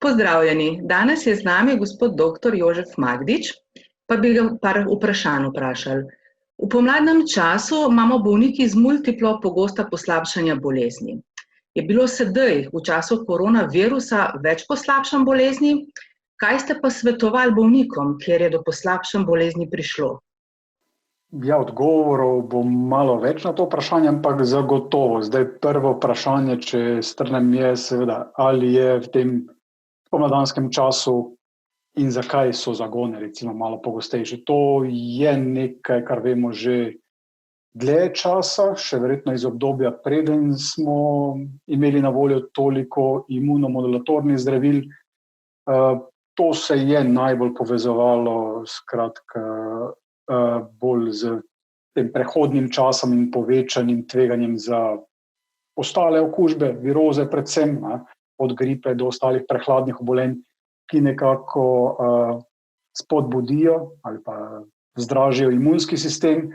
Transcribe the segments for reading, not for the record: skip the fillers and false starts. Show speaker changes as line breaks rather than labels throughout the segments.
Pozdravljeni. Danes je z nami gospod dr. Jožef Magdič, pa bi ga par vprašanj vprašali. V pomladnem času imamo bolniki z multiplo pogosta poslabšanja bolezni. Je bilo sedaj v času koronavirusa več poslabšanj bolezni? Kaj ste pa svetovali bolnikom, kjer je do poslabšanj bolezni prišlo?
Ja, odgovorov bom malo več na to vprašanje, ampak zagotovo. Zdaj prvo vprašanje, če strnem, je seveda, ali je v tem pomladanskem času in zakaj so zagoni recimo malo pogostejši. To je nekaj, kar vemo že dlje časa, še verjetno iz obdobja, preden smo imeli na voljo toliko imunomodulatornih zdravil. To se je najbolj povezovalo skratka bolj z tem prehodnim časom in povečanim tveganjem za ostale okužbe, viroze predvsem, od gripe do ostalih prehladnih obolenj, ki nekako spodbudijo ali pa zdražijo imunski sistem,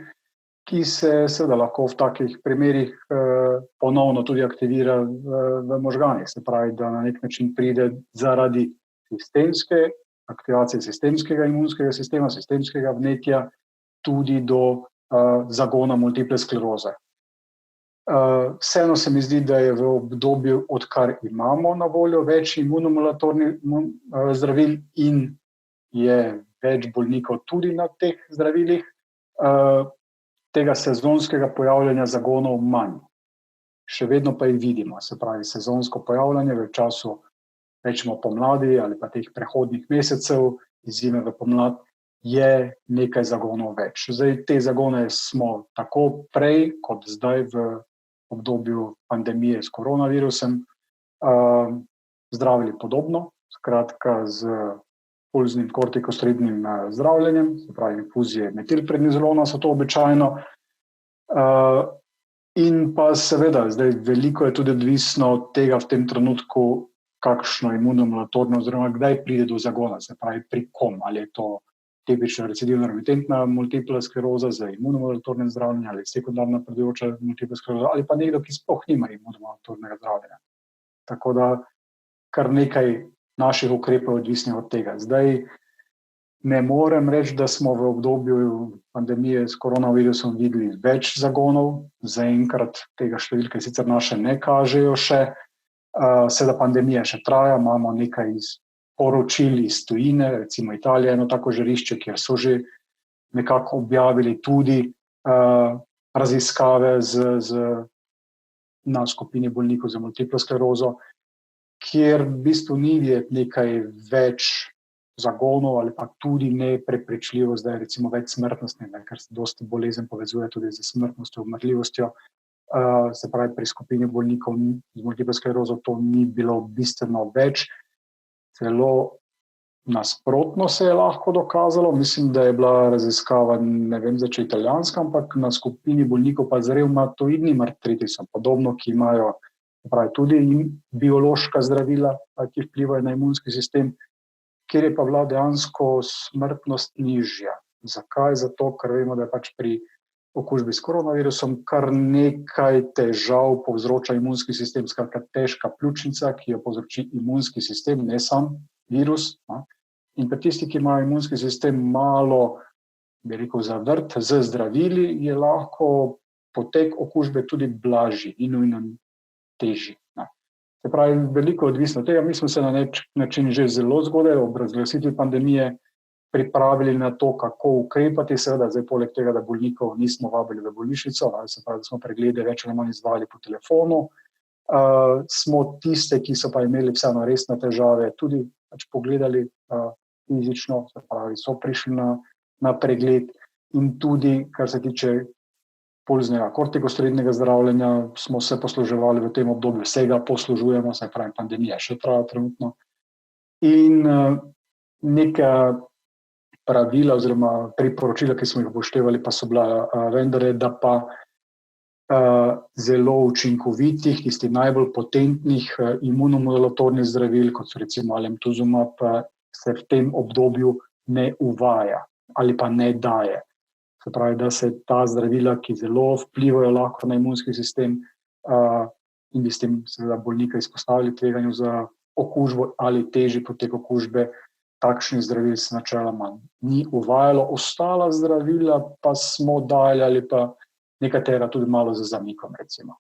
ki se seveda lahko v takih primerih ponovno tudi aktivira v možganih. Se pravi, da na nek način pride zaradi sistemske aktivacije sistemskega imunskega sistema, sistemskega vnetja, tudi do zagona multiple skleroze. Vseeno se mi zdi, da je v obdobju, odkar imamo na voljo več imunomodulatornih zdravil in je več bolnikov tudi na teh zdravilih, tega sezonskega pojavljanja zagonov manj. Še vedno pa jih vidimo, se pravi sezonsko pojavljanje v času, rečemo pomladi ali pa teh prehodnih mesecev, iz zime v pomlad, je nekaj zagonov več. Zdaj, te zagone smo tako prej kot zdaj v obdobju pandemije s koronavirusom zdravili podobno, skratka z pulznim kortikosteroidnim zdravljenjem, se pravi infuzije metilprednizolona so to običajno. In pa seveda, zdaj veliko je tudi odvisno od tega v tem trenutku, kakšno imunomodulatorno oziroma kdaj pride do zagona, se pravi pri kom, ali je to tipična recidivna remitentna multipla skleroza z imunomodulatornim zdravljenjem ali sekundarna napredujoča multipla skleroza ali pa nekdo, ki sploh nima imunomodulatornega zdravljenja. Tako da kar nekaj naših ukrepov je odvisnih od tega. Zdaj ne morem reči, da smo v obdobju pandemije s koronavirusom videli več zagonov. Zaenkrat tega številke sicer naše ne kažejo še. Seveda pandemija še traja, imamo nekaj poročil iz tujine, recimo Italija je eno tako žarišče, kjer so že nekako objavili tudi raziskave na skupini bolnikov za multiplo sklerozo, kjer v bistvu ni videti nekaj več zagonov ali pa tudi ne preprečljivo zdaj recimo več smrtnosti, ker se dosti bolezen povezuje tudi z smrtnostjo, umrljivostjo. Se pravi, pri skupini bolnikov z multiplo sklerozo to ni bilo bistveno več. Celo nasprotno se je lahko dokazalo. Mislim, da je bila raziskava, ne vem, če italijanska, ampak na skupini bolnikov pa z revmatoidnim artritisom, podobno, ki imajo tudi biološka zdravila, ki vplivajo na imunski sistem, kjer je pa bila dejansko smrtnost nižja. Zakaj? Zato, ker vemo, da je pač pri okužbi s koronavirusom kar nekaj težav povzroča imunski sistem, skratka težka pljučnica, ki jo povzroči imunski sistem, ne sam virus. In pa tisti, ki imajo imunski sistem malo, bi rekel, zavrt z zdravili, je lahko potek okužbe tudi blažji in nujno težji. Se pravi, veliko odvisno od tega. Mi smo se na nek način že zelo zgodaj ob razglasitvi pandemije pripravili na to, kako ukrepati, seveda zdaj poleg tega, da bolnikov nismo vabili v bolnišnico, se pravi, da smo preglede več ali manj izvajali po telefonu, smo tiste, ki so pa imeli vseeno resne težave, tudi pogledali fizično, se pravi, so prišli na pregled in tudi, kar se tiče pulznega kortikosteroidnega zdravljenja, smo se posluževali v tem obdobju, vsega poslužujemo, se pravi, pandemija še traja trenutno. In neka pravila oziroma priporočila, ki smo jih upoštevali, pa so bila vendar, da pa zelo učinkovitih, tistih najbolj potentnih imunomodulatornih zdravil, kot so recimo alemtuzumab, se v tem obdobju ne uvaja ali pa ne daje. Se pravi, da se ta zdravila, ki zelo vplivajo lahko na imunski sistem in bi s tem seveda bolnika izpostavili tveganju za okužbo ali težji potek okužbe, takšnih zdravil se načeloma ni uvajalo. Ostala zdravila pa smo dali ali pa nekatera tudi malo za zamikom, recimo.